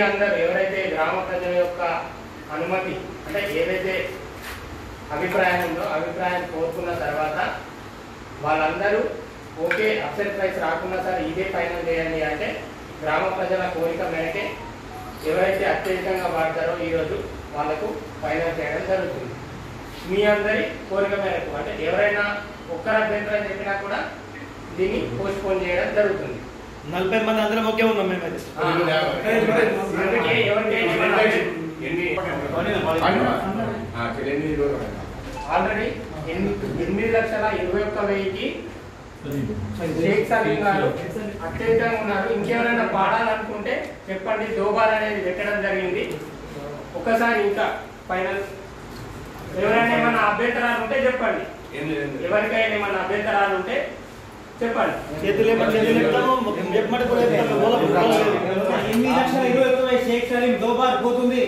అందరూ ఎవరైతే గ్రామ ప్రజల యొక్క అనుమతి అంటే ఏదైతే అభిప్రాయం ఉందో అభిప్రాయం కోరుకున్న తర్వాత వాళ్ళందరూ ఓకే అప్సెట్ ప్రైస్ రాకుండా సార్ ఇదే ఫైనల్ చేయండి అంటే గ్రామ ప్రజల కోరిక మేరకే ఎవరైతే అత్యధికంగా వాడతారో ఈరోజు వాళ్ళకు ఫైనల్ చేయడం జరుగుతుంది. మీ అందరి కోరిక మేరకు అంటే ఎవరైనా ఒక్కరు అభ్యంతరం చెప్పినా కూడా దీన్ని పోస్ట్పోన్ చేయడం జరుగుతుంది. 40 మంది అందరం ఒకే ఉన్నాం మేమైతే. ఆల్రెడీ 8,21,000కి షేక్ సలీం గారు అత్యధికంగా ఉన్నారు. ఇంకెవరైనా పాడాలనుకుంటే చెప్పండి. దోబార్ అనేది పెట్టడం జరిగింది. ఒకసారి ఇంకా ఫైనల్ ఎవరైనా ఏమైనా అభ్యంతరాలు ఉంటే చెప్పండి. ఎవరికైనా ఏమైనా అభ్యంతరాలు ఉంటే చెప్పండి. 8,21,000 షేక్ సలీం దోబార్ పోతుంది.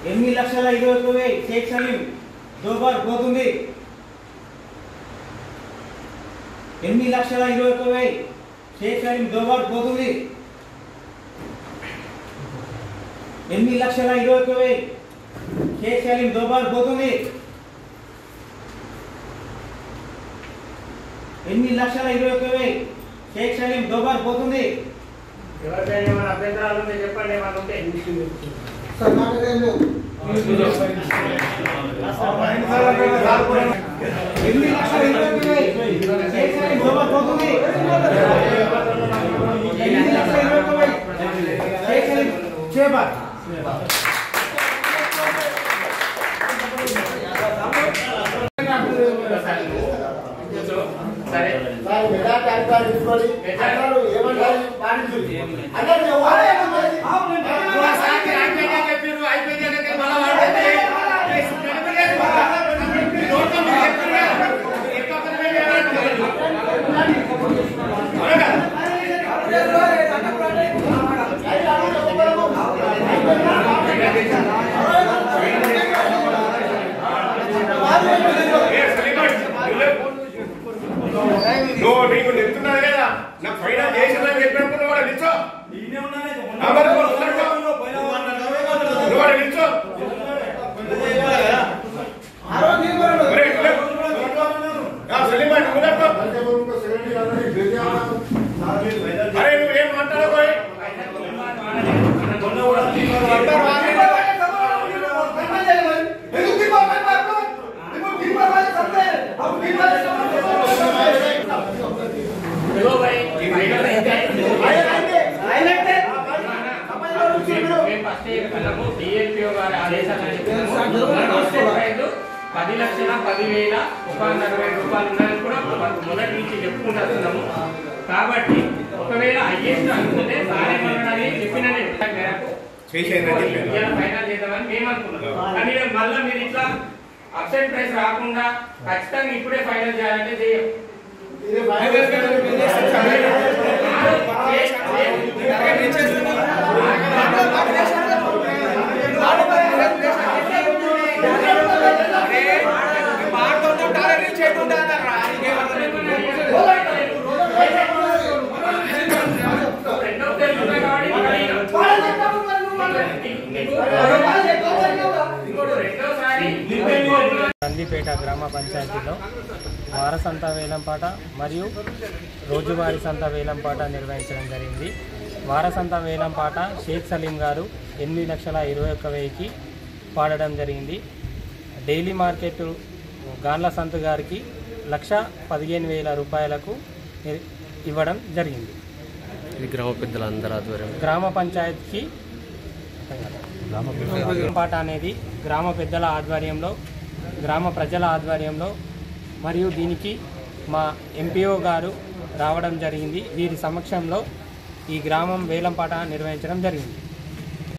8,21,000 షేక్ సలీం దోబార్ పోతుంది. 8,21,000 షేక్ సలీం దోబార్ పోతుంది. 8,21,000 షేక్ సలీం దోబార్ పోతుంది. 8,21,000 షేక్ సలీం దోబార్ పోతుంది. ఎవరికైనా ఏమైనా అభ్యంతరాలు ఉంటే చెప్పండి. ఏమైనా ఉంటే నీకు చెప్తున్నాను కదా నాకు ఫైనల్ చేసిందని చెప్పినప్పుడు వాడు నిల్చో వాడు నిల్చో అరే నువ్వేం మాట్లాడబో డిఎల్పిఓ గారి ఆదేశాలు 10,10,140,140 ఉన్నాయని కూడా మొదటి నుంచి చెప్పుకుంటున్నాము. కాబట్టి ఒకవేళ హైయెస్ట్ అనుకుంటే సారేమని చెప్పిన మేరకు ఫైనల్ చేద్దామని మేము అనుకున్నాం. కానీ మళ్ళీ మీరు ఇట్లా అప్సెట్ ప్రైస్ రాకుండా ఖచ్చితంగా ఇప్పుడే ఫైనల్ చేయాలంటే చేయం. నందిపేట గ్రామ పంచాయతీలో వారసంత వేలంపాట మరియు రోజువారీ సంత వేలంపాట నిర్వహించడం జరిగింది. వారసంత వేలంపాట షేక్ సలీం గారు 8,21,000కి పాడడం జరిగింది. డైలీ మార్కెట్ గాన్ల సంత్ గారికి 1,15,000 రూపాయలకు ఇవ్వడం జరిగింది. ఇది గ్రామ పెద్దలందరూ ఆధ్వర్యం గ్రామ పంచాయతీకి పాట అనేది గ్రామ పెద్దల ఆధ్వర్యంలో గ్రామ ప్రజల ఆధ్వర్యంలో మరియు దీనికి మా ఎంపీఓ గారు రావడం జరిగింది. వీరి సమక్షంలో ఈ గ్రామం వేలంపాట నిర్వహించడం జరిగింది.